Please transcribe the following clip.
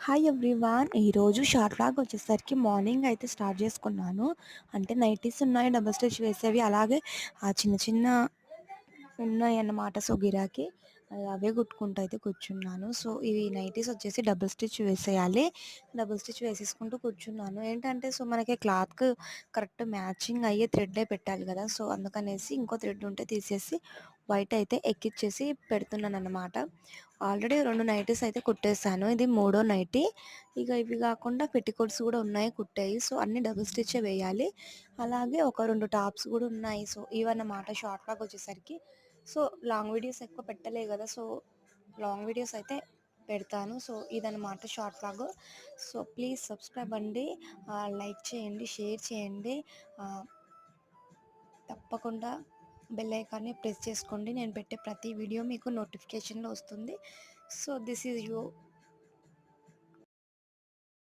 Hi everyone. ఈరోజు short vlog వచ్చేసరికి morning అయితే స్టార్ట్ చేసుకున్నాను. అంటే నైటీస్ ఉన్నాయి డబుల్ స్టిచ్ వేసేవి, అలాగే ఆ చిన్న చిన్న ఉన్నాయన్నమాట. సో గిరాకీ అవే కుట్టుకుంటూ అయితే కూర్చున్నాను. సో ఇవి నైటీస్ వచ్చేసి డబుల్ స్టిచ్ వేసేయాలి. డబుల్ స్టిచ్ వేసేసుకుంటూ కూర్చున్నాను. ఏంటంటే సో మనకి క్లాత్కి కరెక్ట్ మ్యాచింగ్ అయ్యే థ్రెడ్డే పెట్టాలి కదా. సో అందుకనేసి ఇంకో థ్రెడ్ ఉంటే తీసేసి వైట్ అయితే ఎక్కిచ్చేసి పెడుతున్నాను అన్నమాట. ఆల్రెడీ 2 నైటీస్ అయితే కుట్టేసాను. ఇది మూడో నైటీ. ఇక ఇవి కాకుండా పెట్టికోట్స్ కూడా ఉన్నాయి కుట్టాయి. సో అన్నీ డబుల్ స్టిచ్చే వేయాలి. అలాగే ఒక 2 టాప్స్ కూడా ఉన్నాయి. సో ఇవన్నమాట షార్ట్ వ్లాగ్ వచ్చేసరికి. సో లాంగ్ వీడియోస్ ఎక్కువ పెట్టలే కదా. సో లాంగ్ వీడియోస్ అయితే పెడతాను. సో ఇదన్నమాట short vlog. So please subscribe అండి, లైక్ చేయండి, షేర్ చేయండి, తప్పకుండా బెల్ ఐకాన్ని ప్రెస్ చేసుకోండి. నేను పెట్టే ప్రతి వీడియో మీకు నోటిఫికేషన్లో వస్తుంది. So this is you